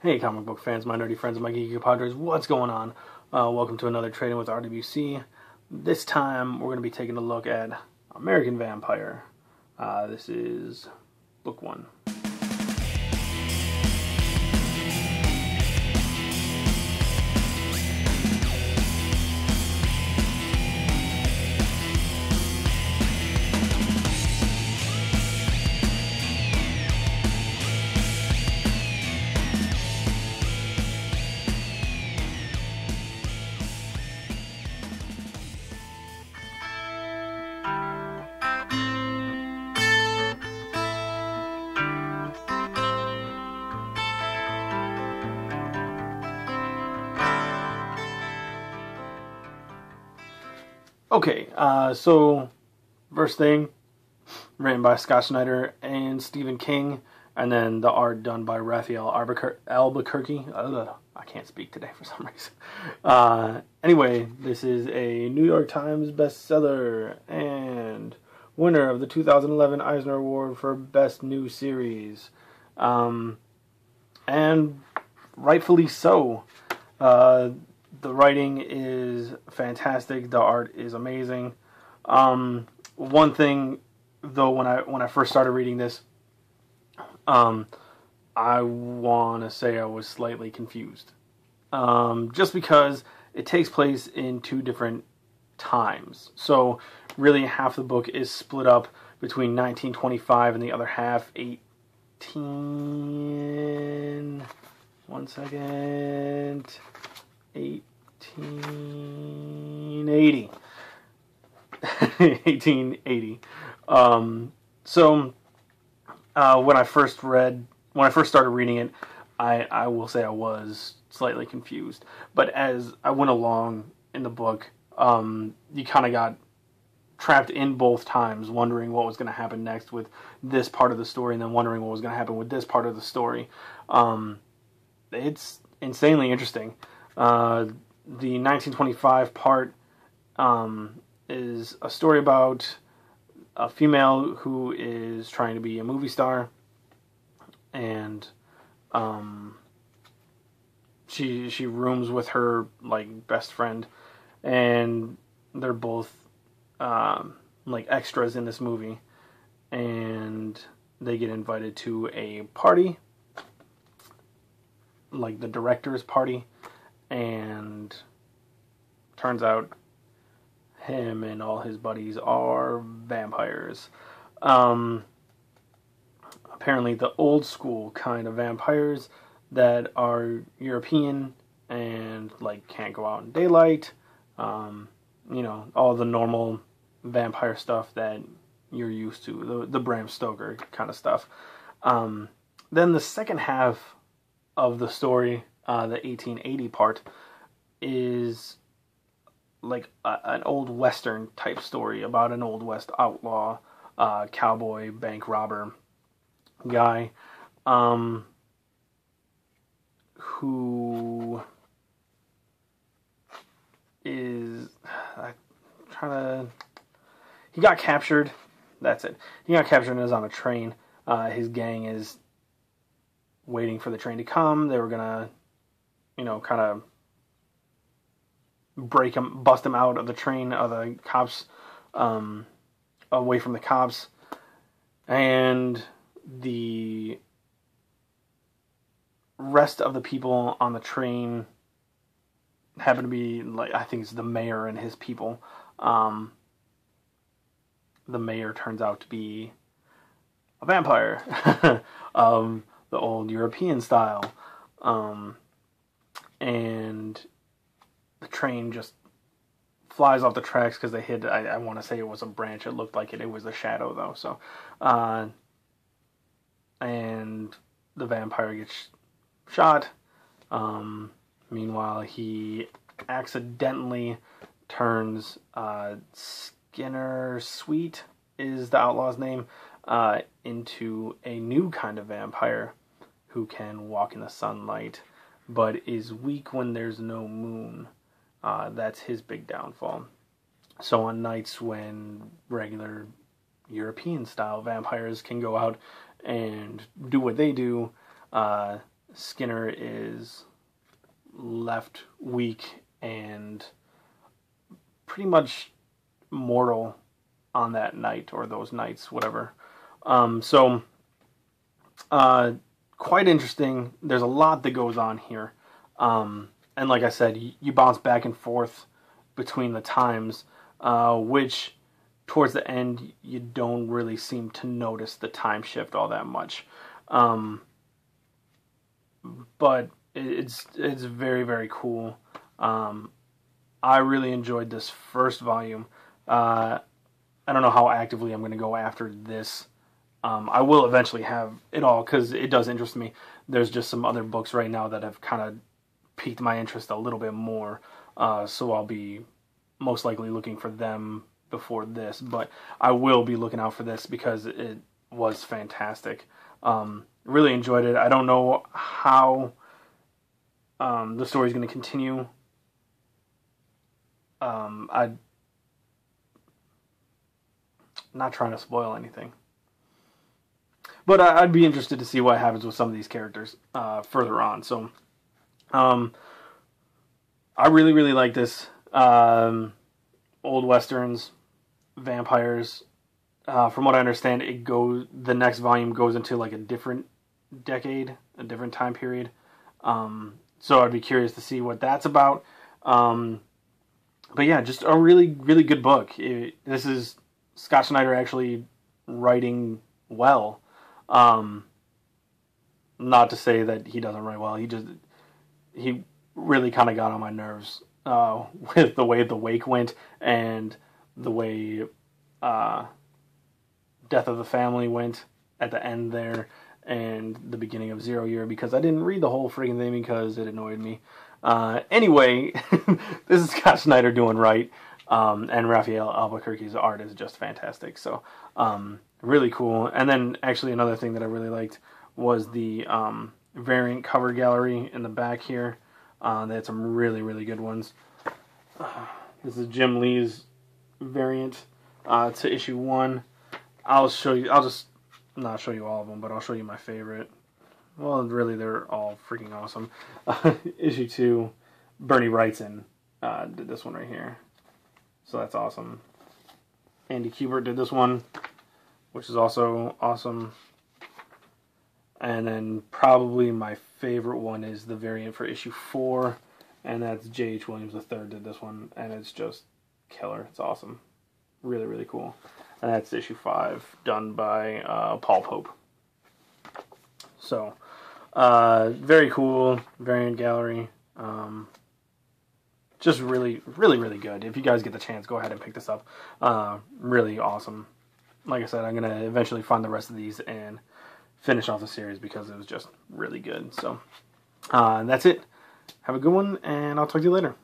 Hey comic book fans, my nerdy friends, and my geeky compadres, what's going on? Welcome to another Tradin with RWC. This time we're going to be taking a look at American Vampire. This is book 1. Okay, so first thing, written by Scott Snyder and Stephen King, and then the art done by Raphael Albuquerque. I can't speak today for some reason. Anyway, this is a New York Times bestseller and winner of the 2011 Eisner Award for Best New Series. And rightfully so. The writing is fantastic. The art is amazing. One thing, though, when I first started reading this, I want to say I was slightly confused. Just because it takes place in two different times. So really half the book is split up between 1925 and the other half 1880. 1880. When I first started reading it, I will say I was slightly confused. But as I went along in the book, you kind of got trapped in both times, wondering what was going to happen next with this part of the story, and then wondering what was going to happen with this part of the story. It's insanely interesting. The 1925 part is a story about a female who is trying to be a movie star, and she rooms with her best friend, and they're both extras in this movie, and they get invited to a party, like the director's party, and turns out him and all his buddies are vampires. Apparently the old school kind of vampires that are European and can't go out in daylight. All the normal vampire stuff that you're used to, the Bram Stoker kind of stuff. Then the second half of the story, the 1880 part, is an old Western type story about an Old West outlaw, cowboy, bank robber guy, who is he got captured. That's it. He got captured and is on a train. His gang is waiting for the train to come. They were gonna, kind of bust him out of the train, of the cops, away from the cops, and the rest of the people on the train happen to be, I think it's the mayor and his people. The mayor turns out to be a vampire, the old European style, and the train just flies off the tracks because they hit, I want to say it was a branch. It looked like it. It was a shadow, though. So, and the vampire gets shot. Meanwhile, he accidentally turns Skinner Sweet, is the outlaw's name, into a new kind of vampire who can walk in the sunlight, but is weak when there's no moon. That's his big downfall. So on nights when regular European style vampires can go out and do what they do, Skinner is left weak and pretty much mortal on that night, or those nights, whatever. So quite interesting. There's a lot that goes on here. And like I said, you bounce back and forth between the times, which towards the end you don't really seem to notice the time shift all that much. But it's very, very cool. I really enjoyed this first volume. I don't know how actively I'm going to go after this. I will eventually have it all because it does interest me. There's just some other books right now that have kind of piqued my interest a little bit more. So I'll be most likely looking for them before this. But I will be looking out for this because it was fantastic. Really enjoyed it. I don't know how the story's going to continue. I'm not trying to spoil anything. But I'd be interested to see what happens with some of these characters further on. So, I really, really like this. Old Westerns, vampires. From what I understand, the next volume goes into like a different decade, a different time period. So I'd be curious to see what that's about. But yeah, just a really, really good book. This is Scott Snyder actually writing well. Not to say that he doesn't write well. He really kind of got on my nerves with the way The Wake went and the way Death of the Family went at the end there and the beginning of Zero Year, because I didn't read the whole freaking thing because it annoyed me. Anyway, this is Scott Snyder doing right, and Raphael Albuquerque's art is just fantastic. So, really cool. And then actually another thing that I really liked was the variant cover gallery in the back here. They had some really, really good ones. This is Jim Lee's variant to issue 1. I'll just not show you all of them, but I'll show you my favorite. Well, really, they're all freaking awesome. Issue 2, Bernie Wrightson did this one right here. So that's awesome. Andy Kubert did this one, which is also awesome. And then probably my favorite one is the variant for issue 4, and that's J.H. Williams III did this one, and it's just killer. It's awesome. Really, really cool. And that's issue 5, done by Paul Pope. So, very cool variant gallery. Just really, really, really good. If you guys get the chance, go ahead and pick this up. Really awesome. Like I said, I'm going to eventually find the rest of these and finish off the series because it was just really good. So, that's it. Have a good one, and I'll talk to you later.